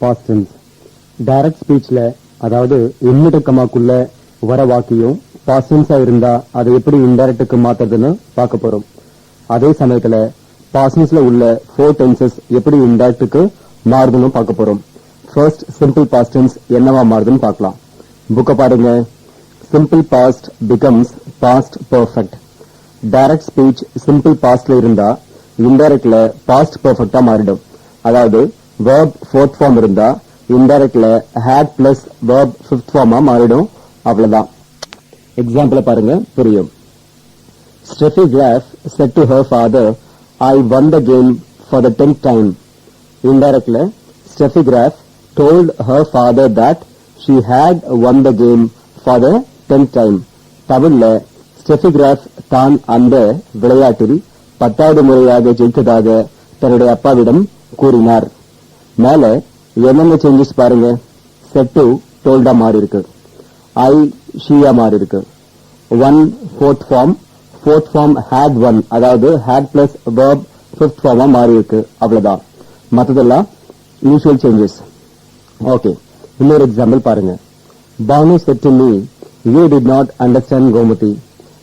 Past tense. Direct ஸ்பீச்ல அதாவது இன்மிடக்கமாக்குள்ள வர வாக்கியம் பாஸ்ட் டென்ஸா இருந்தா அதை எப்படி இன்டைரக்டுக்கு மாத்துறதுன்னு பார்க்க போறோம். அதே சமயத்துல பாஸ்ட் டென்ஸ்ல உள்ள 4 டென்சஸ் எப்படி இன்டைரக்டுக்கு மாறுதுன்னு பார்க்க போறோம். ஃபர்ஸ்ட் சிம்பிள் பாஸ்ட் டென்ஸ் என்னவா மாறுதுன்னு பார்க்கலாம். புக்க பாருங்க. Simple past becomes past perfect. Direct speech simple பாஸ்ட்ல இருந்தா இன்டைரக்ட்ல பாஸ்ட் பெர்ஃபெக்ட்டா மாறிடும். அதாவது verb fourth form இருந்தா இன்டைரக்ட்ல had plus verb fifth form மாறிடும். அவ்வளவுதான். எக்ஸாம்பிள் பாருங்க, புரியும். Steffi Graf said to her father, I won the game for the 10th time. Indirectly, Steffi Graf told her father that she had won the game for the 10th time. தமிழ்ல Steffi graph தான் அந்த விளையாட்டில் 10வது முறையாக ஜெயித்ததாக தன்னுடைய அப்பாவிடம் கூறினார். மேல என்னென்ன சேஞ்சஸ் பாருங்க. செட் டு டோல்டா மாறி இருக்கு. ஐ ஷியா மாறி இருக்கு. 1 fourth form had one, அதாவது had plus verb fifth form மாறி இருக்கு. அவ்வளவுதான். மத்ததெல்லாம் யூசுவல் சேஞ்சஸ். ஓகே, இன்னொரு எக்ஸாம்பிள் பாருங்க. Banu said to me, you did not understand Gomati.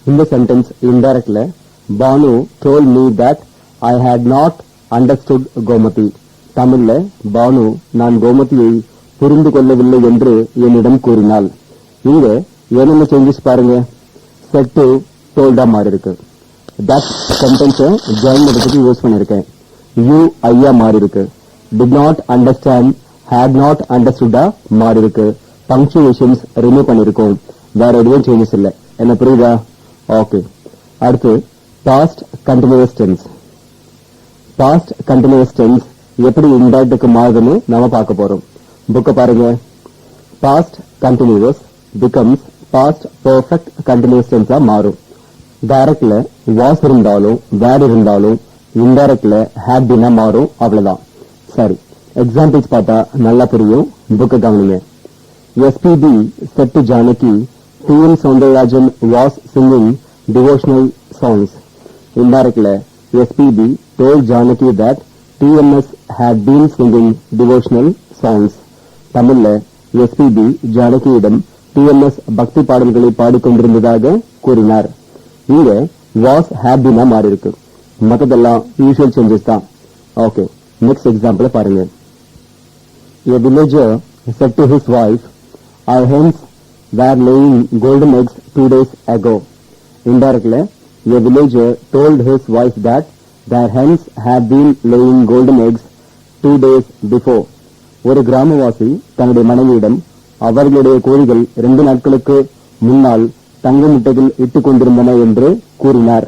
In the sentence indirectly, Banu told me that I had not understood Gomati. தமிழ்ல பானு நான் கோமதியை புரிந்து கொள்ளவில்லை என்று என்னிடம் கூறினாள். இங்க என்னென்ன சேஞ்சஸ் பாருங்க. செட் டு டோல்டா மாறி இருக்கு. தட் சென்டென்ஸ் ஜாயின் பண்றதுக்கு யூஸ் பண்ணிருக்கேன். யூ ஐயா மாறி இருக்கு. Did not understand had not அண்டர்ஸ்டுடா மாறி இருக்கு. பங்க்சுவேஷன்ஸ் ரிமூவ் பண்ணிருக்கோம். வேற எதுவும் சேஞ்சஸ் இல்ல. என்ன புரியுதா? ஓகே. அடுத்து past continuous tense. Past continuous tense எப்படி இன்டைரக்டுக்கு மாறுதுன்னு நாம பார்க்க போறோம். புக்க பாருங்க. Past continuous becomes past perfect continuous டென்ஸா மாறும். டைரக்ட்ல வாஸ் இருந்தாலும் வேர் இருந்தாலும் இன்டைரக்ட்ல ஹேட் பீனா மாறும். அவ்வளவுதான். சரி, எக்ஸாம்பிள்ஸ் பார்த்தா நல்லா புரியும். புக்க கவனிங்க. SPB said to Janaki, T.M. Soundarajan was singing devotional songs. Indirectly, SPB told Janaki that TMS had been singing devotional songs. தமிழ்ல SPB ஜானகியிடம் TMS பக்தி பாடல்களை பாடிக்கொண்டிருந்ததாக கூறினார். இங்க was had been மாறி இருக்கு. மத்ததெல்லாம் யூசுவல் சேஞ்சஸ் தான். ஓகே, நெக்ஸ்ட் எக்ஸாம்பிள் பாருங்க. A villager said to his wife, our hens were laying golden eggs 2 days ago. Indirectly, a villager told his wife that their hens had been laying golden eggs 2 days before. ஒரு கிராமவாசி தன்னுடைய மனைவியிடம் அவர்களுடைய கோழிகள் 2 நாட்களுக்கு முன்னால் தங்க முட்டைகள் இட்டுக் கொண்டிருந்தன என்று கூறினார்.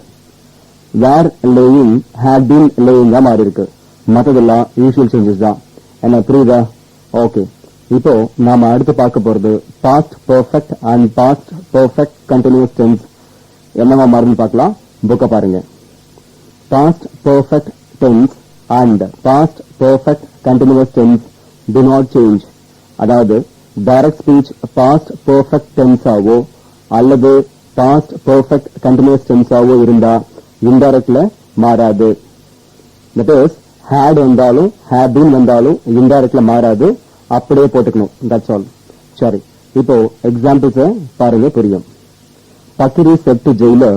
were laying had been laying மாறி இருக்கு. மத்ததெல்லாம் யூசுவல் சேஞ்சஸ் தான். என்ன புரியுதா? ஓகே, இப்போ நாம அடுத்து பார்க்க போறது past perfect and past perfect continuous tense என்னவா மாறுன்னு பார்க்கலாம். புக்க பாருங்க. Past perfect tense and past perfect continuous tense do not change. அதாவது டைரக்ட் ஸ்பீச் பாஸ்ட் பெர்ஃபெக்ட் டென்ஸாவோ அல்லது பாஸ்ட் பெர்ஃபெக்ட் கண்டினியூஸ் டென்ஸாவோ இருந்தா இன்டைரக்ட்ல மாறாது. தட் இஸ் had வந்தாலும் have been வந்தாலும் இன்டைரக்ட்ல மாறாது. அப்படியே போட்டுக்கணும். That's all. சரி, இப்போ எக்ஸாம்பிள்ஸ் பாருங்க, புரியும். பக்கிரி said to jailer,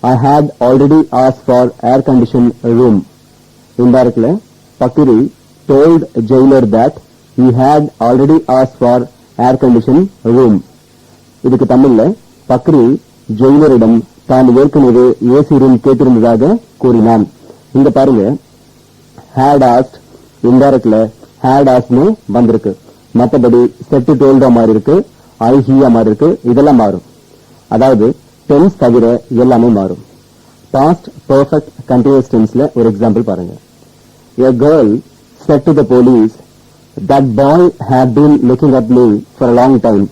I had already asked for air conditioned room. Indirectly, Pakiri told jailer that he had already asked for air conditioned room. இதுக்கு தமிழ்ல பக்ரி ஜெயிலரிடம் தான் ஏற்கனவே ஏசி ரூம் கேட்டிருந்ததாக கூறினான். இங்க பாருங்க, had asked indirectly had asked னு வந்திருக்கு. மத்தபடி செட் டோல்டா மாறி இருக்கு. ஐ ஹியா மாறி இருக்கு. இதெல்லாம் மாறும். அதாவது டென்ஸ் தவிர எல்லாமே மாறும். பாஸ்ட் பெர்ஃபெக்ட் கண்டினியூஸ் டென்ஸ்ல ஒரு எக்ஸாம்பிள் பாருங்க. A girl said to the police, that boy had been looking at me for a long time.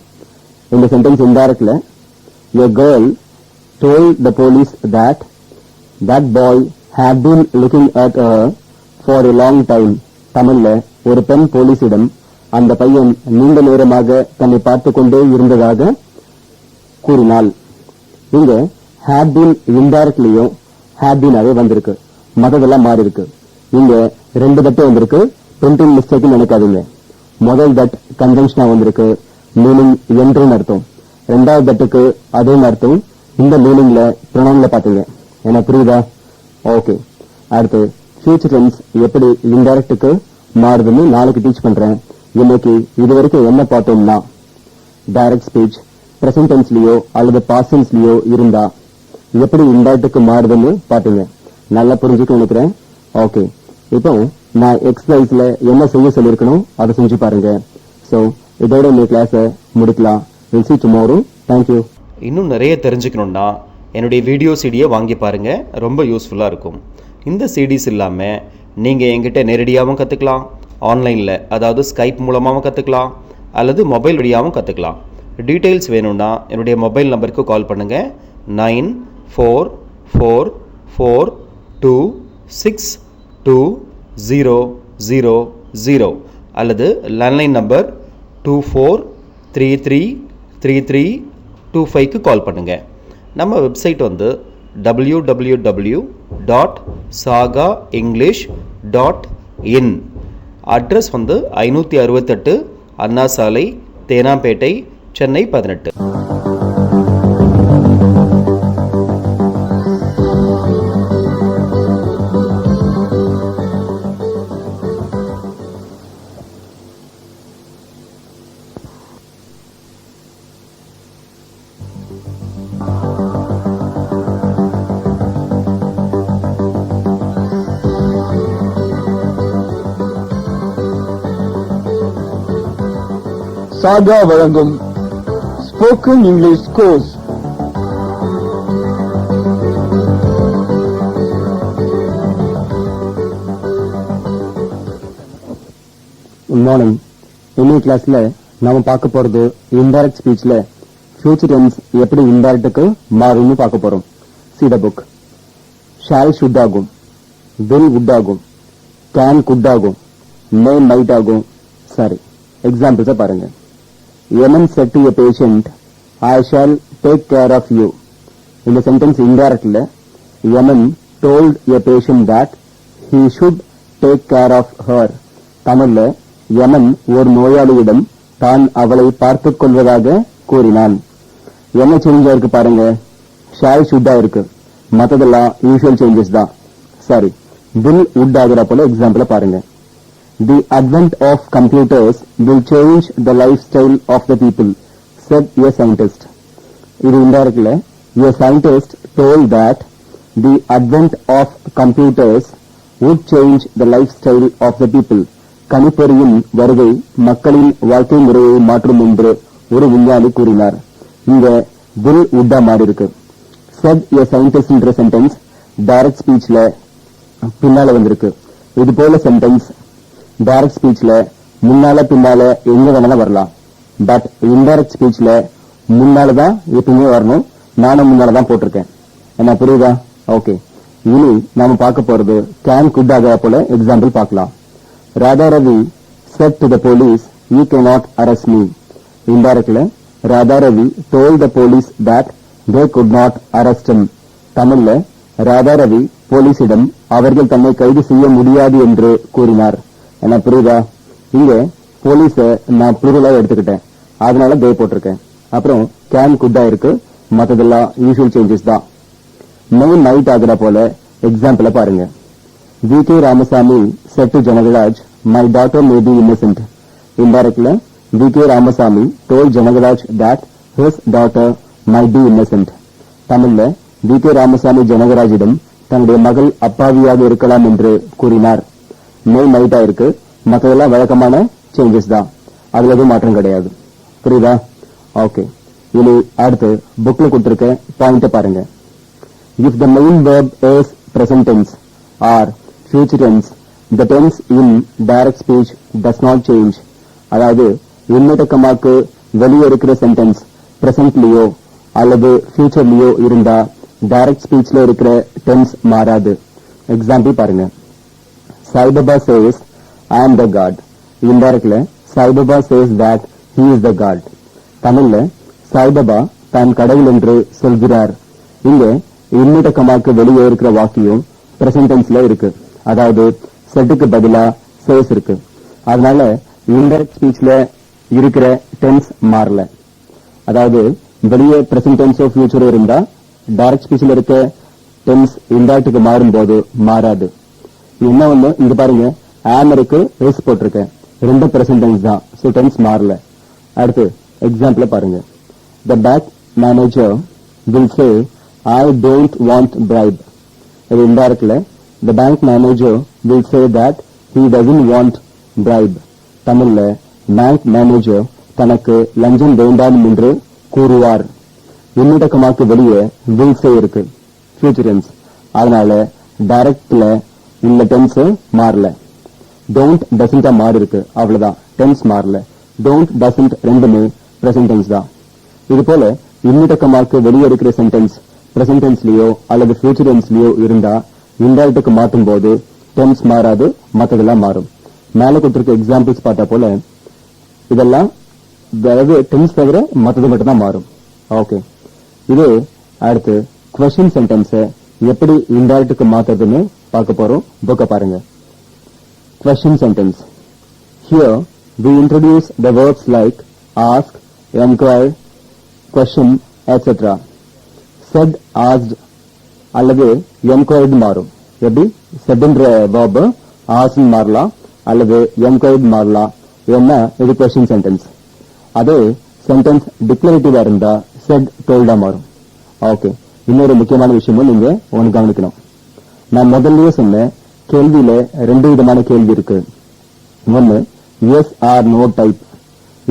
In the sentence indirectly, a girl told the police that boy had been looking at her for a long time. தமிழ்ல ஒரு பெண் போலீசிடம் அந்த பையன் நீண்ட நேரமாக தன்னை பார்த்து கொண்டே இருந்ததாக கூறினாள். இங்க had been indirectlyயும் had been ஆவே வந்திருக்கு. மத்ததெல்லாம் மாறி இருக்கு. இங்க 2 தட்டு வந்திருக்கு. பிரிண்டிங் மிஸ்டேக் நினைக்காதீங்க. முதல் தட் கன்வென்ஷனா வந்திருக்கு, மீனிங் என்றுன்னு அர்த்தம். ரெண்டாவது தட்டுக்கு அதே அர்த்தம், இந்த மீனிங்ல ப்ரொனவுன்ல பாத்தீங்க. என்ன புரியுதா? ஓகே. அடுத்து ஃபியூச்சர் டென்ஸ் எப்படி இன்டைரக்டுக்கு மாறுதுன்னு நாளைக்கு டீச் பண்றேன். இன்னைக்கு இது வரைக்கும் என்ன பார்த்தோம்னா, டைரக்ட் ஸ்பீச் பிரசன்ட் டென்ஸ்லயோ அல்லது பாஸ்ட் டென்ஸ்லயோ இருந்தா எப்படி இன்டைரக்டுக்கு மாறுதுன்னு பாத்தீங்க. நல்லா புரிஞ்சுக்க நினைக்கிறேன். ஓகே, இப்போ நான் எக்ஸசைஸ்ல என்ன செய்ய சொல்லிருக்கணும் அதை செஞ்சு பாருங்க. சோ இதோட இந்த கிளாஸை முடிக்கலாம். We'll see tomorrow. Thank you. இன்னும் நிறைய தெரிஞ்சுக்கணும்னா என்னுடைய வீடியோ சிடியை வாங்கி பாருங்க, ரொம்ப யூஸ்ஃபுல்லாக இருக்கும். இந்த சிடிஸ் இல்லாமல் நீங்கள் எங்கிட்ட நேரடியாகவும் கற்றுக்கலாம், ஆன்லைனில் அதாவது ஸ்கைப் மூலமாகவும் கற்றுக்கலாம், அல்லது மொபைல் வழியாகவும் கற்றுக்கலாம். டீட்டெயில்ஸ் வேணும்னா என்னுடைய மொபைல் நம்பருக்கு கால் பண்ணுங்கள். 9444262000 அல்லது லேண்ட்லைன் நம்பர் 24333325க்கு கால் பண்ணுங்கள். நம்ம வெப்சைட் வந்து www.sagaenglish.in. அட்ரஸ் வந்து 568 அண்ணா சாலை, தேனாம்பேட்டை, சென்னை 18. சாகா வழங்கும் spoken English course. Good morning. இன்னைக்கு கிளாஸ்ல நாம பார்க்க போறது இன்டைரக்ட் ஸ்பீச்ல ஃபியூச்சர் டென்ஸ் எப்படி இன்டைரக்டுக்கு மாறும்னு பார்க்க போறோம். See the book. Shawl should ஆகும், வில் வுட் ஆகும், கேன் குட் ஆகும், மே மைட் ஆகும். சரி, எக்ஸாம்பிள்ஸை பாருங்க. Yemen said to a patient, I shall take care of you. In the sentence indirectly, Yemen told a patient that he should take care of her. தமிழ்ல யமன் ஒரு நோயாளியிடம் தான் அவளை பார்த்துக் கொள்வதாக கூறினான். என்ன சேஞ்சா இருக்கு பாருங்க, ஷால் ஷுட்டா இருக்கு, மத்ததெல்லாம் யூஷுவல் சேஞ்சஸ் தான். சரி, வில் வுட் ஆகிற போல எக்ஸாம்பிள பாருங்க. The advent of computers will change the lifestyle of the people, said a scientist. இது indirectly, a scientist told that the advent of computers would change the lifestyle of the people. கணிப்பொறியின் வருகை மக்களின் வாழ்க்கை முறையை மாற்றும் என்று ஒரு விஞ்ஞானி கூறினார். இங்க will would மாறி இருக்கு. said a scientist என்ற சென்டென்ஸ் டைரக்ட் ஸ்பீச்ல பின்னால வந்திருக்கு. இது போல சென்டென்ஸ் டைரக்ட் ஸ்பீச்ல முன்னால பின்னால எங்க வேணாலும் வரலாம். பட் இன்டைரக்ட் ஸ்பீச்ல முன்னாலதான் எப்பவுமே வரணும். நானும் முன்னாலதான் போட்டிருக்கேன். என்ன புரியுதா? ஓகே, இனி நாம பார்க்க போறது கேன் குட் ஆகிற போல எக்ஸாம்பிள் பார்க்கலாம். Radha Ravi said to the police, you cannot arrest me. Indirectly, Radha Ravi told the police that they could not arrest him. தமிழ்ல ராதா ரவி போலீசிடம் அவர்கள் தன்னை கைது செய்ய முடியாது என்று கூறினார். என்ன புரியுதா? இங்க போலீஸ நான் புரிதலா எடுத்துக்கிட்டேன், அதனால தே போட்டிருக்கேன். அப்புறம் கேன் குட்டா இருக்கு, மத்ததெல்லாம் யூஷுவல் சேஞ்சஸ் தான். மே நைட் ஆகிற போல எக்ஸாம்பிள பாருங்க. V.K. Ramasamy said to Janagaraj, my daughter may be innocent. Indirectly, V.K. Ramasamy told Janagaraj that his daughter might be innocent. தமிழ்ல V.K. Ramasamy ஜனகராஜிடம் தன்னுடைய மகள் அப்பாவியாக இருக்கலாம் என்று கூறினார். மே நைட்டா இருக்கு, மற்றதெல்லாம் வழக்கமான சேஞ்சஸ் தான், அதுல எதுவும் மாற்றம் கிடையாது. புரியுதா? ஓகே, இனி அடுத்து புக்ல கொடுத்திருக்க பாயிண்ட் பாருங்க. If the main verb is present tense or future tense, the tense in direct speech does not change. அதாவது இன்னடக்கமாக்கு வெளியே இருக்கிற சென்டென்ஸ் பிரசன்ட்லயோ அல்லது ஃபியூச்சர்லயோ இருந்தா டைரக்ட் ஸ்பீச்ல இருக்கிற டென்ஸ் மாறாது. எக்ஸாம்பிள் பாருங்க. Saibaba says, I am the God. Indirectly, Saibaba says that he is the God. தமிழ்ல சாய்பாபா தான் கடவுள் என்று சொல்கிறார். இங்க இன்னடக்கமாக்கு வெளியே இருக்கிற வாக்கியம் பிரசன்ட் டென்ஸ்ல இருக்கு, அதாவது செட்டுக்கு பதிலா சேஸ் இருக்கு. அதனால இன்டைரக்ட் ஸ்பீச்ல இருக்கிற டென்ஸ் மாறல. அதாவது வெளியே பிரசன்ட் டென்ஸ் ஆஃப் ஃபியூச்சர் இருந்தா டைரக்ட் ஸ்பீச்ல இருக்க டென்ஸ் இன்டைரக்டுக்கு மாறும்போது மாறாது. என்ன ஒண்ணு இங்க பாருங்க, ஆமருக்கு எஸ் போட்டிருக்கேன், ரெண்டு பிரசன்ட் டென்ஸ் தான், சோ டென்ஸ் மாறல. அடுத்து எக்ஸாம்பிள் பாருங்க. The bank manager will say I don't want bribe. இது இன்டைரக்ட்ல the bank manager will say that he doesn't want bribe. தமிழ்ல பேங்க் மேனேஜர் தனக்கு லஞ்சம் வேண்டாம் என்று கூறுவார். இன்னிடக்கமாக்கு வெளியே will say இருக்கு, ஃபியூச்சர் டென்ஸ், அதனால டைரக்ட்ல உள்ள டென்ஸ் மாறல. don't doesn't மாறி இருக்கு, அவ்வளவுதான், டென்ஸ் மாறல. don't doesn't ரெண்டுமே பிரசன்ட் டென்ஸ் தான். இது போல இன்னிடக்கமாக்கு வெளியே இருக்கிற சென்டென்ஸ் பிரசன்ட் டென்ஸ்லயோ அல்லது ஃபியூச்சர் டென்ஸ்லயோ இருந்தா இன்டைரக்டுக்கு மாற்றும் போது டென்ஸ் மாறாது, மற்றதெல்லாம் மாறும். மேல கொடுத்திருக்க எக்ஸாம்பிள்ஸ் பார்த்தா போல இதெல்லாம் டென்ஸ் தவிர மற்றது மட்டும் தான் மாறும். ஓகே, இது அடுத்து क्वेश्चन சென்டென்ஸ் எப்படி இன்டைரக்டுக்கு மாத்துறதுன்னு பார்க்க போறோம். புக்க பாருங்க. Question sentence. Here we introduce the verbs like ask, enquire, question, etc. said, asked அல்லது enquired மாறும். எப்படி saidன்ற verb asked மாறலாம் அல்லது enquired மாறலாம். ஏன்னா இது question sentence. அதே sentence declarative இருந்தா said, told மாறும். ஓகே, இன்னொரு முக்கியமான விஷயமும் நீங்க ஒன்னு கவனிக்கணும். நான் முதல்லயே சொன்னேன், கேள்வியில ரெண்டு விதமான கேள்வி இருக்கு. ஒன்னு எஸ் ஆர் நோ டைப்,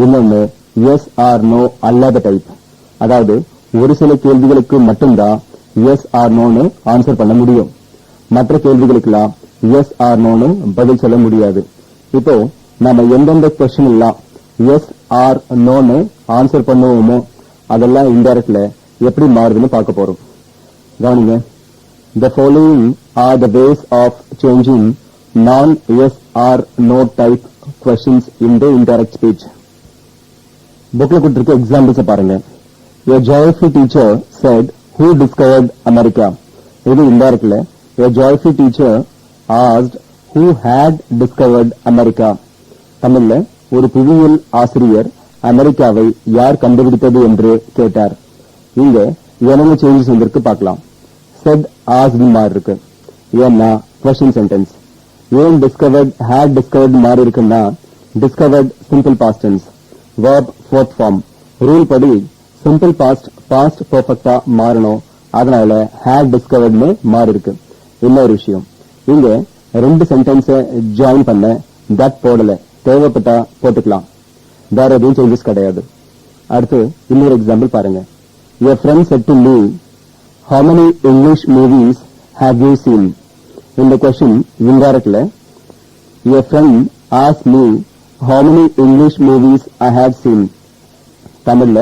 இன்னொன்னு எஸ் ஆர் நோ அல்லாத டைப். அதாவது ஒரு சில கேள்விகளுக்கு மட்டும்தான் எஸ் ஆர் நோன்னு ஆன்சர் பண்ண முடியும், மற்ற கேள்விகளுக்கெல்லாம் எஸ் ஆர் நோன்னு பதில் சொல்ல முடியாது. இப்போ நம்ம எந்தெந்த கொஸ்டின் எல்லாம் எஸ் ஆர் நோன்னு ஆன்சர் பண்ணுவோமோ அதெல்லாம் இன்டைரக்ட்ல எப்படி மாறுதுன்னு பார்க்க போறோம். கவனிங்க. The following are the ways of changing non-yes or no type questions in the indirect speech. புக்ல கொடுத்திருக்க எக்ஸாம்பிள்ஸ் பாருங்க. A joyful teacher said, who discovered America? இது இன்டைரக்ட்ல a joyful teacher asked who had discovered America. தமிழ்ல ஒரு புவியியல் ஆசிரியர் அமெரிக்காவை யார் கண்டுபிடித்தது என்று கேட்டார். இங்க என்னென்ன சேஞ்சஸ் வந்திருக்கு பார்க்கலாம். said, asked மாறி இருக்கு, ஏன்னா question sentence. ஏன் discovered, had discovered மாறி இருக்குன்னா discovered simple past tense, verb fourth form. Rule படி simple past past perfect மாறணும், அதனால had discovered மாறி இருக்கு. இன்னொரு விஷயம், இங்க ரெண்டு சென்டென்ஸ் ஜாயின் பண்ண that போடல, தேவைப்பட்டா போட்டுக்கலாம், வேற எதுவும் சேஞ்சஸ் கிடையாது. அடுத்து இன்னொரு எக்ஸாம்பிள் பாருங்க. A friend said to me, how many English movies have you seen? In the question indirectly, a friend asked me how many English movies I have seen. தமிழ்ல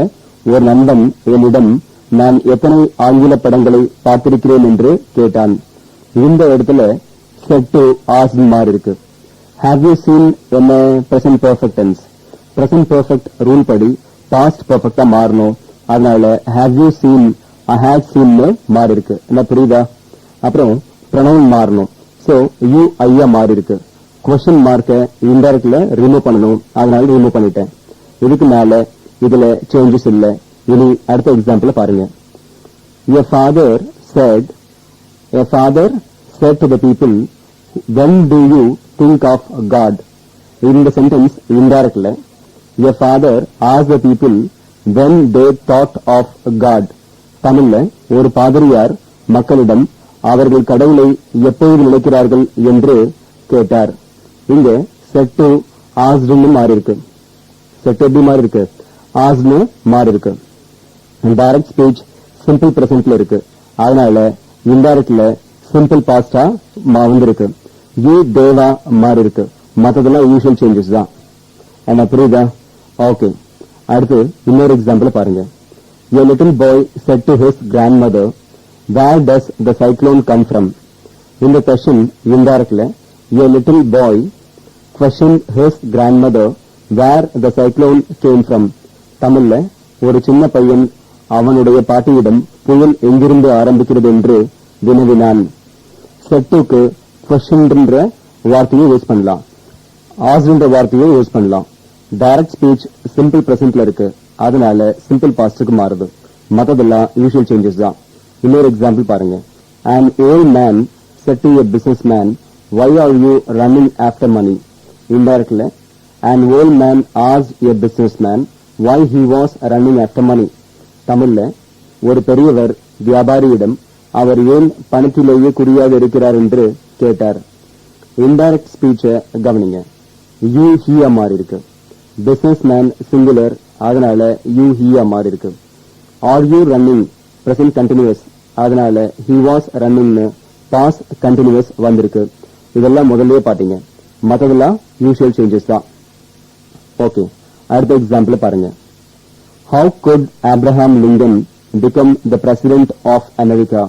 ஒரு நண்பன் என்னிடம் நான் எத்தனை ஆங்கில படங்களை பார்த்திருக்கிறேன் என்று கேட்டான். இந்த இடத்துல said to asked மாறி இருக்கு. have you seen என்ன present perfect tense. present perfect rule படி past perfect மாறணும், அதனால have you seen I had seen மாறி இருக்கு. என்ன புரியுதா? அப்புறம் pronoun மாறணும், சோ you ஐயா மாறி இருக்கு. question மார்க்க இன்டைரக்ட்ல ரிமூவ் பண்ணணும், அதனால ரிமூவ் பண்ணிட்டேன். இதுக்கு மேல இதுல சேஞ்சஸ் இல்ல. இனி அடுத்த எக்ஸாம்பிள் பாருங்க. a father said to the people, when do you think of God? இந்த sentence இன்டைரக்ட்ல a father asked the people when they thought of God. தமிழ்ல ஒரு பாதிரியார் மக்களிடம் அவர்கள் கடவுளை எப்போது நினைக்கிறார்கள் என்று கேட்டார். இங்க said to asked மாறி இருக்கு. said to எப்படி மாறி இருக்கு? asked மாறி இருக்கு. டைரக்ட் ஸ்பீச் சிம்பிள் பிரசன்ட்ல இருக்கு, அதனால இன்டைரக்ட்ல சிம்பிள் பாஸ்டா வந்திருக்கு. யூ தேவா மாறி இருக்கு, மற்றதெல்லாம் யூஷுவல் சேஞ்சஸ் தான். என்ன புரியுதா? ஓகே, அடுத்து இன்னொரு எக்ஸாம்பிள் பாருங்க. A little boy said to his grandmother, where does the cyclone come from? In the question indirectly, a little boy questioned his grandmother where the cyclone came from. தமிழ்ல ஒரு சின்ன பையன் அவனுடைய பாட்டியிடம் புயல் எங்கிருந்து ஆரம்பிக்கிறது என்று வினவினான். செட்டுக்கு questionன்ற வார்த்தையை யூஸ் பண்ணலாம். ஆஸ்ன்ற வார்த்தையை யூஸ் பண்ணலாம். டைரக்ட் ஸ்பீச் சிம்பிள் பிரசன்ட்ல இருக்கு, அதனால சிம்பிள் பாஸ்டுக்கு மாறுது. மத்ததெல்லாம் யூஷுவல் சேஞ்சஸ் தான். இன்னொரு எக்ஸாம்பிள் பாருங்க. An old man said to a businessman, "Why are you running after money?" Indirectly, an old man asked a businessman why he was running after money. தமிழ்ல ஒரு பெரியவர் வியாபாரியிடம் அவர் ஏன் பணத்திலேயே குறியாக இருக்கிறார் என்று கேட்டார். இன்டைரக்ட் ஸ்பீச்ச கவனிங்க. யூ ஹியா மாறி இருக்கு. பிசினஸ் மேன் சிங்குலர், அதனால யூ ஹியா மாறி இருக்கு. Are you running present continuous, அதனால he was running past continuous வந்திருக்கு. இதெல்லாம் முதல்லயே பாத்தீங்க. மத்ததெல்லாம் யூஷுவல் சேஞ்சஸ் தான். ஓகே, அடுத்த எக்ஸாம்பிள் பாருங்க. How could Abraham Lincoln become the president of America?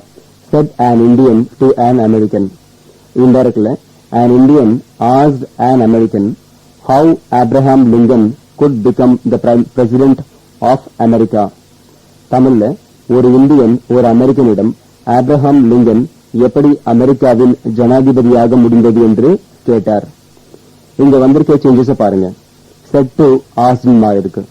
Said an Indian to an American. Indirectly, an Indian asked an American how Abraham Lincoln could become the president of America. தமிழ்ல ஒரு Indian ஒரு அமெரிக்கனிடம் Abraham Lincoln எப்படி அமெரிக்காவின் ஜனாதிபதியாக முடிந்தது என்று கேட்டார். இங்க வந்திருக்க சேஞ்சஸ் பாருங்க. செட் டு ஆஸ்ட் மாதிரி இருக்கு.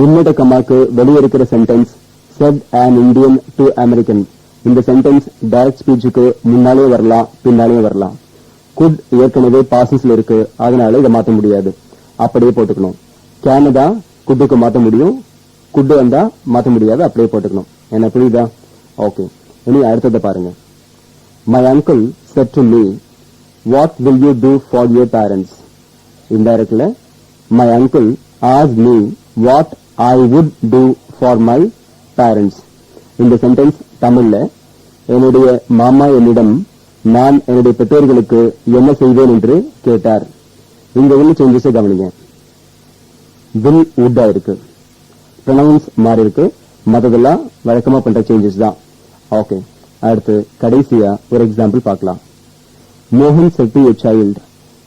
இன்னிட கமாக்கு வெளியே இருக்கிற sentence set an Indian to American. இந்த சென்டென்ஸ் டைரக்ட் ஸ்பீச்சுக்கு முன்னாலே வரலாம், பின்னாலே வரலாம். குட் ஏற்கனவே பாசஸ்ல இருக்கு, அதனால இதை மாற்ற முடியாது, அப்படியே போட்டுக்கணும். கேனடா குட்டுக்கு மாற்ற முடியும், குட்டு வந்தா மாற்ற முடியாது, அப்படியே போட்டுக்கணும். என்ன புரியுதா? ஓகே, இனி அடுத்ததை பாருங்க. My uncle said to me, "What will you do for your parents?" Indirectly, my uncle asked me what I would do for my parents. இந்த சென்டென்ஸ் தமிழ்ல என்னுடைய மாமா என்னிடம் நான் என்னுடைய பெற்றோர்களுக்கு என்ன செய்வேன் என்று கேட்டார். இங்க உள்ள சேஞ்சஸ் கவனிங்க. வில் உட்டா இருக்கு, ப்ரொனவுன்ஸ் மாறி இருக்கு, மற்றதெல்லாம் வழக்கமா பண்ற சேஞ்சஸ் தான். ஓகே, அடுத்து கடைசியா ஒரு எக்ஸாம்பிள் பார்க்கலாம். மோகன் said to a child,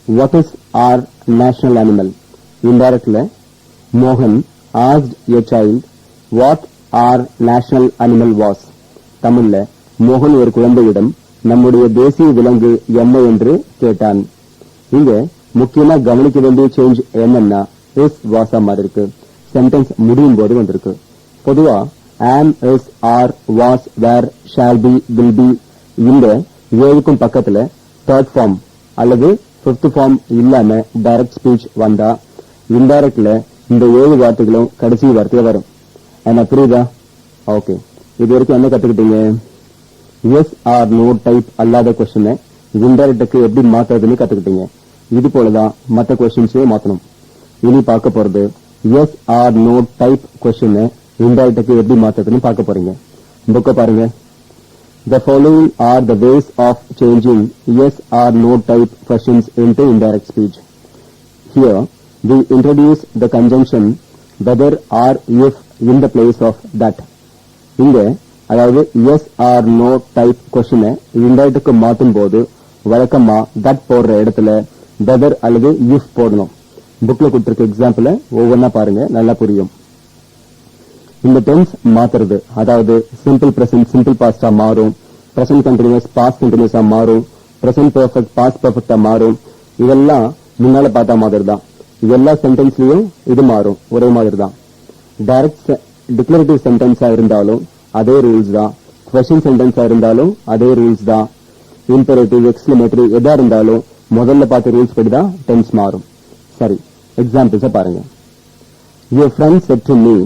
"What is our national animal?" Indirectly, மோகன் asked a child what our national animal was. தமிழ்ல மோகன் ஒரு குழந்தையிடம் நம்முடைய தேசிய விலங்கு என்ன என்று கேட்டான். இங்க முக்கியமா கவனிக்க வேண்டிய சேஞ்ச் என்னன்னா இஸ் வாசா மாதிரி இருக்கு. சென்டென்ஸ் முடியும் போது வந்திருக்கு. பொதுவா am, is, are, was, were, shall be, will be இந்த ஏழுக்கும் பக்கத்துல தேர்ட் ஃபார்ம் அல்லது பிப்த் ஃபார்ம் இல்லாம டைரக்ட் ஸ்பீச் வந்தா இன்டைரக்ட்ல இந்த 7 வார்த்தைகளும் கடைசி வார்த்தையா வரும். என்ன புரியுதா? ஓகே, இது வரைக்கும் என்ன கத்துக்கிட்டீங்க? எஸ் ஆர் நோ டைப் அல்லாத கொஸ்டினை இன்டைரக்டுக்கு எப்படி மாத்துறதுன்னு கத்துக்கிட்டீங்க. இது போலதான் மற்ற கொஸ்டின்ஸையும் மாத்தணும். இனி பார்க்க போறது எஸ் ஆர் நோ டைப் கொஸ்டினை இன்டைரக்டுக்கு எப்படி மாத்துறதுன்னு பார்க்க போறீங்க. புக்க பாருங்க. The following are the ways of changing yes or no type questions into indirect speech. Here, we introduce the conjunction whether or if in the place of that. இங்க அதாவது yes or no type questionஐ இன்டைரக்டுக்கு மாத்தும் போது வழக்கமா that போடுற இடத்துல whether அல்லது if போடணும். புக்ல கொடுத்திருக்க எக்ஸாம்பிள ஒவ்வொன்னா பாருங்க, நல்லா புரியும். இந்த டென்ஸ் மாத்துறது, அதாவது சிம்பிள் பிரசன்ட் சிம்பிள் பாஸ்டா மாறும், பிரசன்ட் கண்டினியூஸ் பாஸ்ட் கண்டினியூஸா மாறும், பிரசன்ட் பெர்ஃபெக்ட் பாஸ்ட் பெர்ஃபெக்டா மாறும். இதெல்லாம் முன்னால பார்த்தா மாதிரி தான். எல்லா சென்டென்ஸ்லயும் இது மாறும், ஒரே மாதிரி தான். டைரக்ட் டிக்ளரேட்டிவ் சென்டென்ஸா இருந்தாலும் அதே ரூல்ஸ் தான், கொஸ்டின் சென்டென்ஸா இருந்தாலும் அதே ரூல்ஸ் தான், இம்பெரேட்டிவ் எக்ஸ்க்ளமேட்டரி எதா இருந்தாலும் முதல்ல பார்த்த ரூல்ஸ் படி தான் டென்ஸ் மாறும். சரி, எக்ஸாம்பிள்ஸ பாருங்க. Your friend said to me,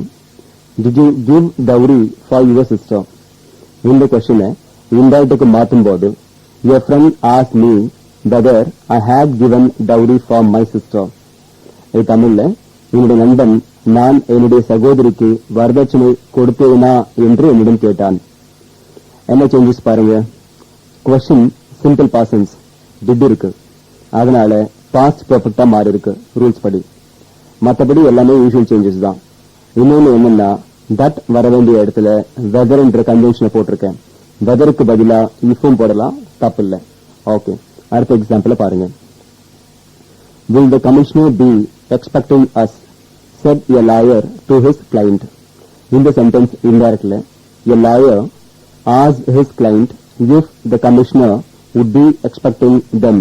"Did you give dowry for your sister?" இந்த கொஸ்டினை இன்டைரக்டுக்கு மாற்றும் போது your friend asked me whether I had given dowry for my sister. இது தமிழ்ல என்னுடைய நண்பன் நான் என்னுடைய சகோதரிக்கு வரதட்சணை கொடுத்தேனா என்று என்னிடம் கேட்டான். என்ன சேஞ்சஸ் பாருங்க. கொஸ்டின் சிம்பிள் பாசன்ஸ் டிட் இருக்கு, அதனால பாஸ்ட் பெர்ஃபெக்டா மாறி இருக்கு ரூல்ஸ் படி. மற்றபடி எல்லாமே யூஷுவல் சேஞ்சஸ் தான். இன்னொன்னு என்னன்னா தட் வர வேண்டிய இடத்துல வெதர் என்ற கன்வென்ஷனை போட்டிருக்கேன். வெதருக்கு பதிலா இஃபும் போடலாம், தப்பு இல்ல. ஓகே, அடுத்த எக்ஸாம்பிள் பாருங்க. Will the commissioner be expecting us? Said a lawyer to his client. In the sentence indirectly, a lawyer asked his client if the commissioner would be expecting them.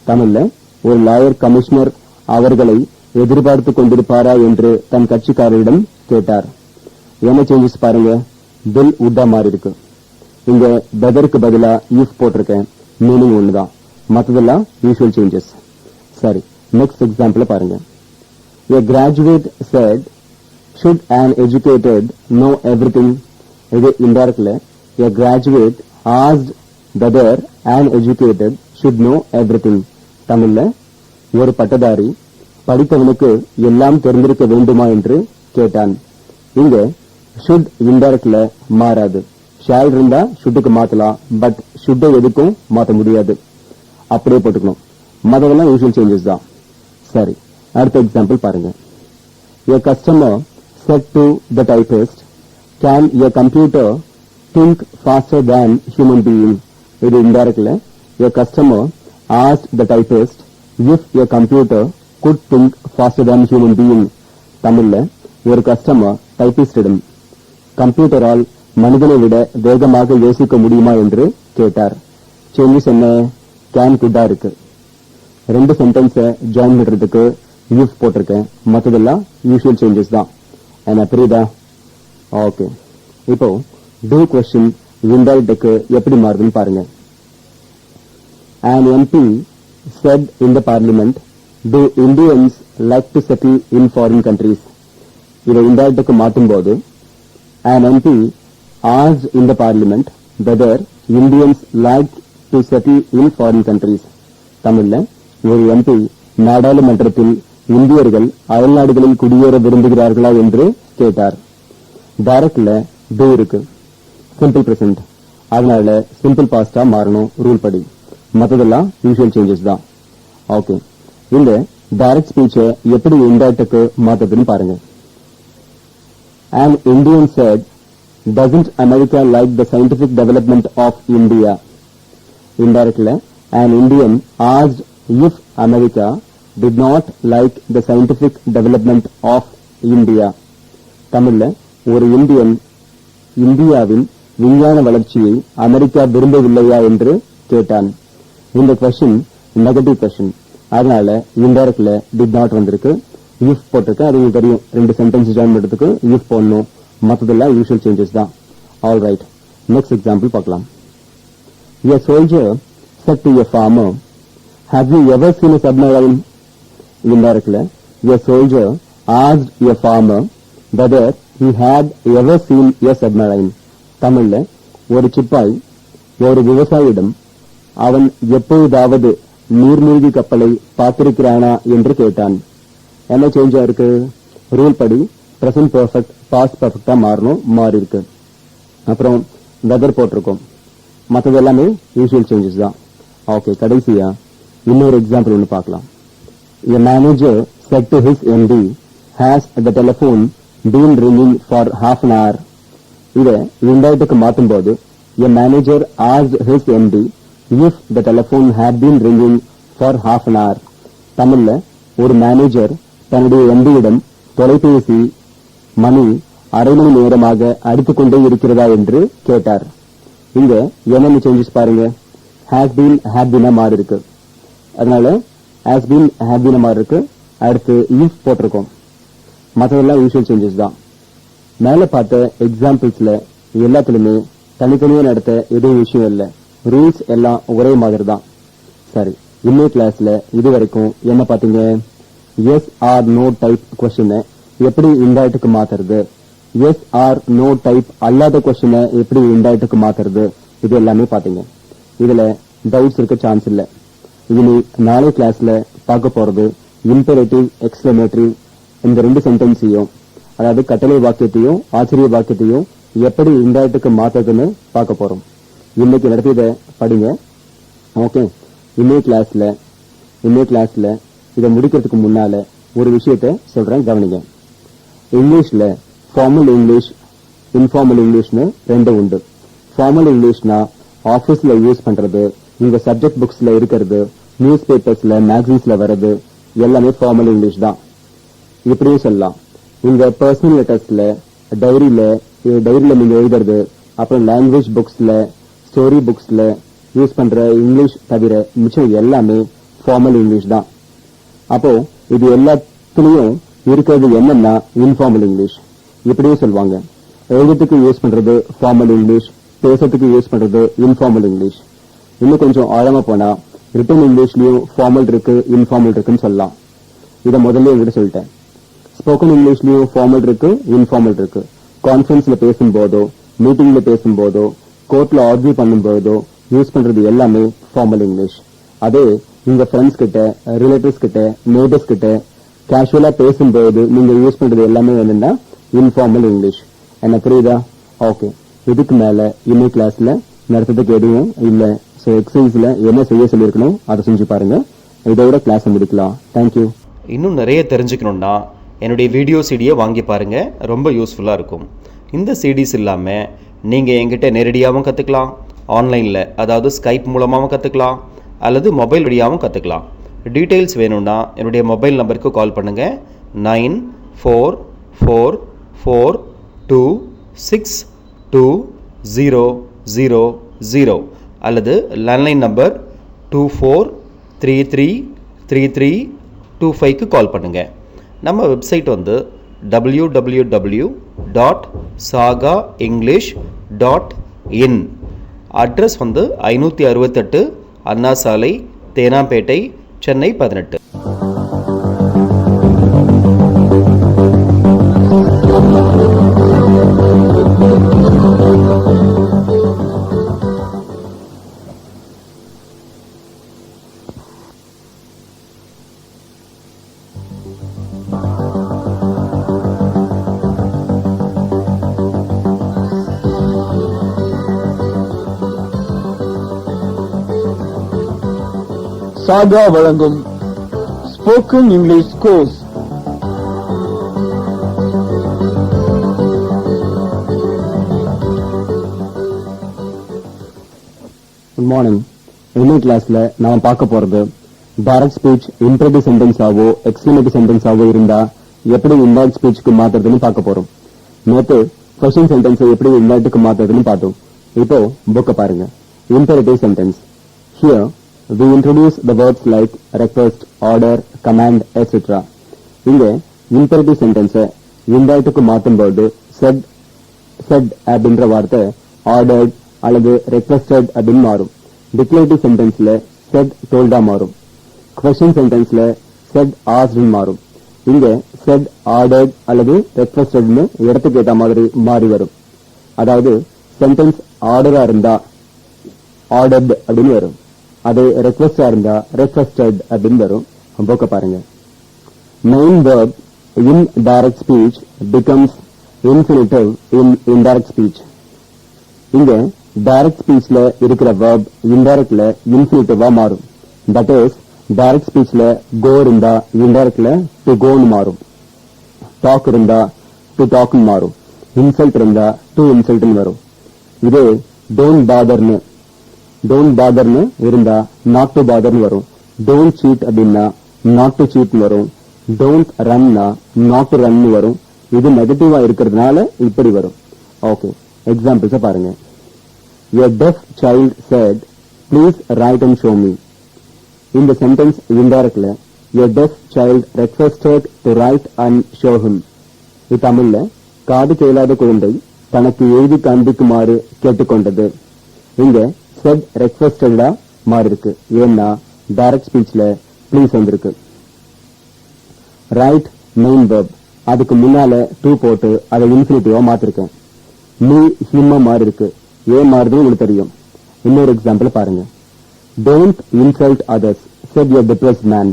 தமிழ்ல ஒரு லாயர் கமிஷனர் அவர்களை எதிர்பார்த்து கொண்டிருப்பாரா என்று தன் கட்சிக்காரரிடம் கேட்டார். என்ன changes பாருங்க, bill உட்டா மாறி இருக்கு. இங்க பெதருக்கு பதிலா யூஸ் போட்டிருக்கேன், மீனிங் ஒண்ணுதான், மத்ததெல்லாம் யூசுவல் சேஞ்சஸ். சரி, நெக்ஸ்ட் எக்ஸாம்பிள் பாருங்க. A graduate said, should an educated know everything? இது indirectly a graduate asked whether an educated should know everything. தமிழ்ல ஒரு பட்டதாரி படித்தவனுக்கு எல்லாம் தெரிந்திருக்க வேண்டுமா என்று கேட்டான். இங்க should indirectly மாறாது. shall இருந்தா shouldக்கு மாத்தலாம், பட் should எதுக்கும் மாத்த முடியாது, அப்படியே போட்டுக்கணும். மத்ததெல்லாம் யூசுவல் சேஞ்சஸ் தான். சரி, அடுத்த எக்ஸாம்பிள் பாருங்க. A customer said to the typist, can a computer think faster than human being? இது indirectly a customer asked the typist if a computer could think faster than human being. தமிழ்ல ஒரு customer டைபிஸ்டிடம் கம்ப்யூட்டரால் மனிதனை விட வேகமாக யோசிக்க முடியுமா என்று கேட்டார். சேஞ்சஸ் என்ன? கேன் குட்டா இருக்கு. ரெண்டு சென்டென்ஸ ஜாயின் பண்றதுக்கு யூஸ் போட்டிருக்கேன், மற்றதெல்லாம் யூசுவல் சேஞ்சஸ் தான். என்ன புரியுதா? ஓகே, இப்போ டூ கொஸ்டின் இன்டைரக்ட்க்கு எப்படி மாறுதுன்னு பாருங்க. An MP said in the parliament, do Indians like to settle in foreign countries? இதை இன்டைரக்ட்க்கு மாற்றும் போது an MP asked in the parliament whether Indians like to settle in foreign countries. தமிழ்ல ஒரு MP நாடாளுமன்றத்தில் இந்தியர்கள் அயல்நாடுகளில் குடியேற விரும்புகிறார்களா என்று கேட்டார். டைரக்ட்ல do இருக்கு, சிம்பிள் பிரசன்ட், அதனால சிம்பிள் பாஸ்டா மாறணும் ரூல் படி. மற்றதெல்லாம் யூசுவல் சேஞ்சஸ் தான். ஓகே, இந்த டைரக்ட் ஸ்பீச்சை எப்படி இன்டைரக்ட்க்கு மாத்துறதுன்னு பாருங்க. An Indian said, doesn't America like the scientific development of India? Indirectly, an Indian asked if America did not like the scientific development of India. தமிழ்ல ஒரு Indian இந்தியாவின் விஞ்ஞான வளர்ச்சியை அமெரிக்கா விரும்பவில்லையா என்று கேட்டான். இந்த கொஸ்டின் நெகட்டிவ் கொஸ்டின், அதனால இன்டைரக்ட்ல டிட் நாட் வந்திருக்கு, யூஸ் போட்டிருக்கு. அது உங்களுக்கு தெரியும், ரெண்டு சென்டென்ஸ் ஜாயின் பண்றதுக்கு யூஸ் போடணும், மற்றதெல்லாம் யூசுவல் சேஞ்சஸ் தான். ஆல் ரைட், நெக்ஸ்ட் எக்ஸாம்பிள் பார்க்கலாம். A soldier said to a farmer, have you ever seen a submarine? Indirectly, a soldier asked a farmer whether he had ever seen a submarine. தமிழ்ல ஒரு சிப்பாய் ஒரு விவசாயியிடம் அவன் எப்பொழுதாவது நீர்மூழ்கி கப்பலை பார்த்திருக்கிறானா என்று கேட்டான். என்ன சேஞ்சா இருக்கு? ரூல் படி பிரசன்ட் பெர்ஃபெக்ட் பாஸ்ட் பெர்ஃபெக்டா மாறணும், மாறி இருக்கு. அப்புறம் வெதர் போட்டிருக்கோம், மற்றது எல்லாமே யூசுவல் சேஞ்சஸ் தான். ஓகே, கடைசியா இன்னொரு எக்ஸாம்பிள் ஒன்று பார்க்கலாம். A manager said to his MD, has the telephone been ringing for half an hour? இதை இன்டைரக்ட்க்கு மாற்றும் போது a manager asked his MD if the telephone had been ringing for half an hour. தமிழ்ல ஒரு manager தன்னுடைய எம்பியிடம் தொலைபேசி மணி அரை மணி நேரமாக அடித்துக்கொண்டே இருக்கிறதா என்று கேட்டார். இங்க என்னென்ன சேஞ்சஸ் பாருங்க. ஹேஸ் பீன் ஹேட் பீனா மாறி இருக்கு, அதனால ஹேஸ் பீன் ஹேட் பீனா மாறி இருக்கு. அடுத்து யூஸ் போட்டிருக்கோம், மற்றதெல்லாம் யூசுவல் சேஞ்சஸ் தான். மேல பார்த்த எக்ஸாம்பிள்ஸ்ல எல்லாத்துலயுமே தனித்தனியா நடத்த எதுவும் விஷயம் இல்லை, ரூல்ஸ் எல்லாம் ஒரே மாதிரி தான். சரி, இன்னொரு கிளாஸ்ல இது வரைக்கும் என்ன பாத்தீங்க? எஸ் ஆர் நோ டைப் கொஸ்டினை எப்படி இன்டைரக்ட்க்கு மாத்துறது, எஸ் ஆர் நோ டைப் அல்லாத கொஸ்டினை எப்படி இன்டைரக்ட்க்கு மாத்துறது, இது எல்லாமே பாத்தீங்க. இதுல டவுட்ஸ் இருக்க சான்ஸ் இல்ல. இனி நாளை கிளாஸ்ல பார்க்க போறது இம்பெரேட்டிவ் எக்ஸ்பிளமேட்டரி இந்த ரெண்டு சென்டென்ஸையும், அதாவது கட்டளை வாக்கியத்தையும் ஆச்சரிய வாக்கியத்தையும் எப்படி இன்டைரக்ட்க்கு மாத்துறதுன்னு பார்க்க போறோம். இன்னைக்கு நடத்தியதை படிங்க. ஓகே, இன்னைக்கு கிளாஸ்ல இதை முடிக்கிறதுக்கு முன்னால ஒரு விஷயத்த சொல்றேன், கவனிங்க. இங்கிலீஷ்ல ஃபார்மல் இங்கிலீஷ், இன்ஃபார்மல் இங்கிலீஷ்னு ரெண்டு உண்டு. ஃபார்மல் இங்கிலீஷ்னா ஆபீஸ்ல யூஸ் பண்றது, உங்க சப்ஜெக்ட் புக்ஸ்ல இருக்கிறது, நியூஸ் பேப்பர்ஸ்ல மேகசின்ஸ்ல வர்றது எல்லாமே ஃபார்மல் இங்கிலீஷ் தான். இப்படியும் சொல்லலாம், உங்க பர்சனல் லெட்டர்ஸ்ல டைரியில நீங்க எழுதுறது, அப்புறம் லாங்குவேஜ் புக்ஸ்ல ஸ்டோரி புக்ஸ்ல யூஸ் பண்ற இங்கிலீஷ் தவிர மிச்சம் எல்லாமே ஃபார்மல் இங்கிலீஷ் தான். அப்போ இது எல்லாத்துலயும் இருக்கிறது என்னன்னா இன்ஃபார்மல் இங்கிலீஷ். இப்படியே சொல்லுவாங்க, எழுதுறதுக்கு யூஸ் பண்றது ஃபார்மல் இங்கிலீஷ், பேசுறதுக்கு யூஸ் பண்றது இன்ஃபார்மல் இங்கிலீஷ். இன்னும் கொஞ்சம் ஆழமா போனா ரிட்டன் இங்கிலீஷ்லயும் ஃபார்மல் இருக்கு, இன்ஃபார்மல் இருக்குன்னு சொல்லலாம். இதை முதல்ல என்கிட்ட சொல்லிட்டேன். ஸ்போக்கன் இங்கிலீஷ்லயும் ஃபார்மல் இருக்கு, இன்ஃபார்மல் இருக்கு. கான்ஃபரன்ஸ்ல பேசும்போதோ, மீட்டிங்ல பேசும்போதோ, கோர்ட்ல ஆர்கியூ பண்ணும்போதோ யூஸ் பண்றது எல்லாமே ஃபார்மல் இங்கிலீஷ். அதே உங்க ஃப்ரெண்ட்ஸ் கிட்ட, ரிலேட்டிவ்ஸ் கிட்ட, நெய்பர்ஸ் கிட்ட கேஷுவலா பேசும்போது நீங்க யூஸ் பண்றது எல்லாமே என்னன்னா இன்ஃபார்மல் இங்கிலீஷ். என்ன புரியுதா? ஓகே, இதுக்கு மேல இன்னைக்கு கிளாஸ்ல நடத்துறதுக்கு எதுவும் இல்ல. சோ எக்ஸசைஸ்ல என்ன செய்ய சொல்லிருக்கணும் அதை செஞ்சு பாருங்க. இதோட கிளாஸ் முடிக்கலாம். தேங்க்யூ. இன்னும் நிறைய தெரிஞ்சுக்கணுன்னா என்னுடைய வீடியோ சிடியை வாங்கி பாருங்க, ரொம்ப யூஸ்ஃபுல்லாக இருக்கும். இந்த சிடிஸ் இல்லாமல் நீங்கள் என்கிட்ட நேரடியாகவும் கற்றுக்கலாம், ஆன்லைனில் அதாவது ஸ்கைப் மூலமாகவும் கற்றுக்கலாம், அல்லது மொபைல் வழியாகவும் கற்றுக்கலாம். டீட்டெயில்ஸ் வேணும்னா என்னுடைய மொபைல் நம்பருக்கு கால் பண்ணுங்கள். 9444262000 அல்லது லேண்ட்லைன் நம்பர் 24333325க்கு கால் பண்ணுங்கள். நம்ம வெப்சைட் வந்து www.sagaenglish.in. அட்ரஸ் வந்து 568 அண்ணா சாலை, தேனாம்பேட்டை, சென்னை 18. சாகா வழங்கும் spoken English course. Good morning. இன்னைக்கு கிளாஸ்ல நாம பார்க்க போறது டைரக்ட் ஸ்பீச் இம்பரேட்டிவ் சென்டென்ஸாவோ எக்ஸ்கிளமேட்டிவ் சென்டென்ஸாவோ இருந்தா எப்படி இன்டைரக்ட் ஸ்பீச்சுக்கு மாத்துறதுன்னு பார்க்க போறோம். நேத்து கொஸ்டின் சென்டென்ஸை எப்படி இன்டைரக்ட்டுக்கு மாத்துறதுன்னு பார்த்தோம். இப்போ புக்கை பாருங்க. Imperative sentence. Here we introduce the words like request, order, command, etc. இங்க imperative sentence இன்டைரக்ட்டுக்கு மாத்தும்போது said அப்படின்ற வார்த்தை ordered அல்லது requested அப்படின்னு மாறும். டிக்ளரேட்டிவ் சென்டென்ஸ்ல said told மாறும். question sentenceல said asked மாறும். இங்க said ordered அல்லது requested இடத்துக்கு ஏற்ற மாதிரி மாறி வரும். அதாவது சென்டென்ஸ் ஆர்டரா இருந்தா ordered அப்படின்னு வரும், அதே ரெக்வெஸ்டா இருந்தா ரெக்வெஸ்டட் அப்படின்னு வரும். புக்க பாருங்க. Main verb in direct speech becomes infinitive in indirect speech. இங்க டைரக்ட் ஸ்பீச்ல இருக்கிற verb இன்டைரக்ட்ல இன்ஃபினிட்டிவா மாறும். தட் இஸ் டைரக்ட் ஸ்பீச்ல go இருந்தா இன்டைரக்ட்ல to go ன்னு மாறும். டாக் இருந்தா to talk ன்னு மாறும். இன்சல்ட் இருந்தா to insult ன்னு வரும். இதே don't botherன்னு இருந்தா not to botherன்னு வரும். don't cheat அப்படின்னா not to cheat வரும். don't runனா not to run வரும். இது நெகட்டிவா இருக்கிறதுனால இப்படி வரும். ஓகே, எக்ஸாம்பிள்ஸ பாருங்க. A deaf child said, please write and show me. இந்த sentence இன்டைரக்ட்ல a deaf child requested to write and show him. இது தமிழ்ல காது கேளாத குழந்தை தனக்கு எழுதி காண்பிக்குமாறு கேட்டுக்கொண்டது. இங்க said requested மாறி இருக்கு, ஏன்னா டைரக்ட் ஸ்பீச்ல ப்ளீஸ் வந்திருக்கு. ரைட் மெயின் verb, அதுக்கு முன்னால to போட்டு அதை இன்ஃபினிட்டிவா மாத்திருக்கேன். நீ ஹிம்மா மாறி இருக்கு, ஏன் மாறுதுன்னு உங்களுக்கு தெரியும். இன்னொரு எக்ஸாம்பிள் பாருங்க. Don't insult others, said a depressed man.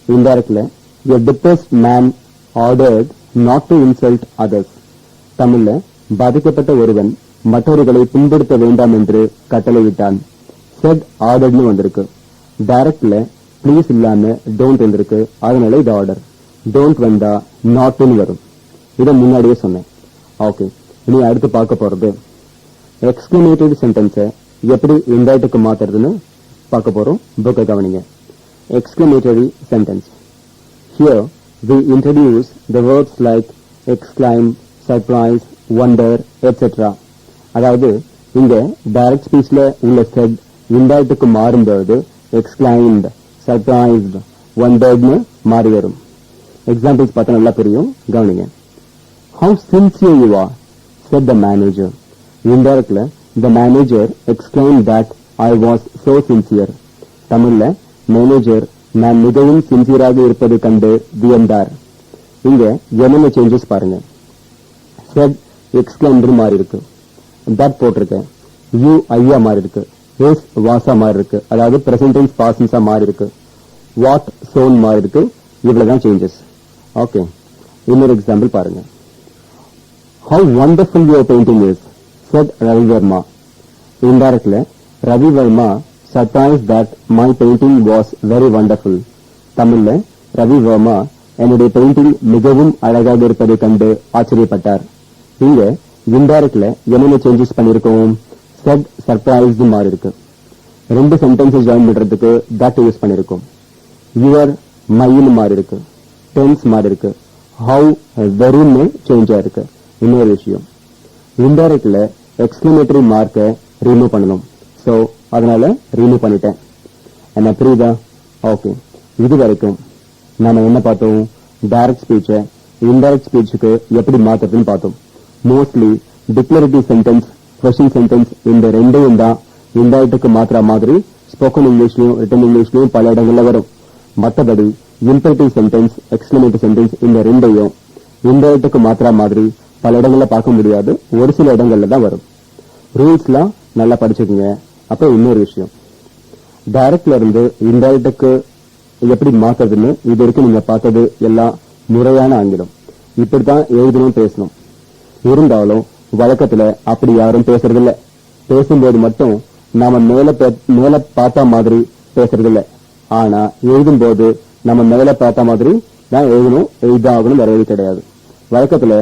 இன்டைரக்ட்ல a depressed man ordered not to insult others. தமிழ்ல பாதிக்கப்பட்ட ஒருவன் மற்றவர்களை புண்படுத்த வேண்டாம் என்று கட்டளையிட்டான். said orderedனு வந்திருக்கு. டைரக்ட்ல ப்ளீஸ் இல்லாம don't வந்திருக்கு, அதனால இது ஆர்டர். don't வந்தா notன்னு வரும். இதை முன்னாடியே சொன்னேன். ஓகே, இனி அடுத்து பார்க்க போறது எக்ஸ்கிளமேட்டரி சென்டென்ஸை எப்படி இன்டைரக்ட்டுக்கு மாத்துறதுன்னு பார்க்க போறோம். புக்கை கவனிங்க. Exclamatory sentence. Here we introduce the words like exclaim, surprise, wonder, etc. அதாவது இங்க டைரக்ட் ஸ்பீச்ல உள்ள said இன்டைரக்ட்டுக்கு மாறும்போது exclaimed, surprised, ஒன் வேர்ட்னு மாறி வரும். எக்ஸாம்பிள்ஸ் பார்த்தா நல்லா புரியும், கவனிங்க. How sincere you are, said the manager. Indirectly, the manager exclaimed that I was so sincere. தமிழ்ல மேனேஜர் நான் மிகவும் சின்சியராக இருப்பது கண்டு வியந்தார். இங்க என்னென்ன சேஞ்சஸ் பாருங்க. said exclaimed மாறி இருக்கு, that போட்டிருக்கேன், you ஐயா மாறி இருக்கு, is வாசா மாறி இருக்கு, அதாவது present tense past tense மாறி இருக்கு, what sown மாறி இருக்கு. இவ்வளவுதான் சேஞ்சஸ். ஓகே, இன்னொரு எக்ஸாம்பிள் பாருங்க. How wonderful your painting is, said Ravi Verma. Indirectly, Ravi Verma surprised that my painting was very wonderful. தமிழ்ல ரவி வர்மா என்னுடைய பெயிண்டிங் மிகவும் அழகாக இருப்பதை கண்டு ஆச்சரியப்பட்டார். இங்க இன்டைரக்ட்ல என்னென்ன சேஞ்சஸ் பண்ணிருக்கோம்? said surprised மாறி இருக்கு. ரெண்டு சென்டென்சஸ் ஜாயின் பண்றதுக்கு that யூஸ் பண்ணிருக்கோம். your மைன்னு மாறி இருக்கு, tense மாறி இருக்கு, how வெறும்னு சேஞ்ச் ஆயிருக்கு. இன்னொரு விஷயம், இன்டைரக்ட்ல எக்ஸ்கிளமேட்டரி மார்க்கை ரிமூவ் பண்ணணும். சோ அதனால ரிமூவ் பண்ணிட்டேன். என்ன புரியுதா? ஓகே, இது வரைக்கும் நாம என்ன பார்த்தோம்? டைரக்ட் ஸ்பீச்ச இன்டைரக்ட் ஸ்பீச்சுக்கு எப்படி மாத்துறதுன்னு பார்த்தோம். Mostly declarative sentence, question sentence இந்த ரெண்டையும் தான் இன்டைரக்டுக்கு மாத்துற மாதிரி ஸ்போக்கன் இங்கிலீஷ்லயும் ரிட்டன் இங்கிலீஷ்லயும் பல இடங்கள்ல வரும். மற்றபடி இம்பெரேட்டிவ் சென்டென்ஸ், எக்ஸ்கிளமேட்டிவ் சென்டென்ஸ் இந்த ரெண்டையும் இன்டைரக்டுக்கு மாத்துற மாதிரி பல இடங்கள்ல பார்க்க முடியாது, ஒரு சில இடங்கள்ல தான் வரும். ரூல்ஸ்லாம் நல்லா படிச்சுக்கோங்க. அப்ப இன்னொரு விஷயம், டைரக்ட்ல இருந்து இன்டைரக்டுக்கு எப்படி மாத்துறதுன்னு இது வரைக்கும் நீங்க பார்த்தது எல்லாம் முறையான ஆங்கிலம். இப்படித்தான் எழுதணும், பேசணும். இருந்தாலும் வழக்கத்துல அப்படி யாரும் பேசுறது இல்ல. பேசும்போது மட்டும் நாம மேல பார்த்தா மாதிரி பேசுறது இல்ல. ஆனா எழுதும் போது நம்ம மேல பார்த்த மாதிரி தான் எழுதணும், எழுதாகணும், வேற எதுவும் கிடையாது. வழக்கத்துல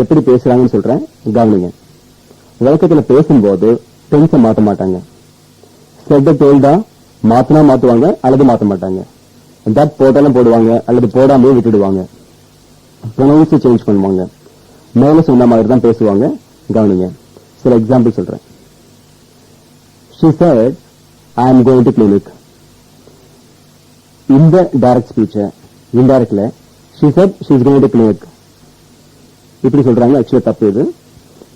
எப்படி பேசுறாங்கன்னு சொல்றேன், கவனிங்க. வழக்கத்துல பேசும்போது டென்ஸை மாத்த மாட்டாங்க. செட்ட தோல்டா மாத்தினா மாத்துவாங்க அல்லது மாத்த மாட்டாங்க. தட் போட்டாலும் போடுவாங்க அல்லது போடாமே விட்டுடுவாங்க. ப்ரொனவுன்ஸ் சேஞ்ச் பண்ணுவாங்க. மேல சொன்ன மாதிரி தான் பேசுவாங்க. கவனிங்க, சில எக்ஸாம்பிள் சொல்றேன். She said, I am going to clinic. இந்த டைரக்ட் ஸ்பீச் இன்டைரக்ட்ல she said she is going to clinic இப்படி சொல்றாங்க. ஆக்சுவலா தப்பு இது.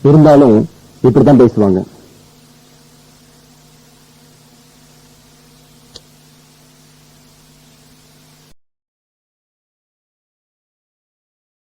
இருந்தாலும் இப்படித்தான் பேசுவாங்க.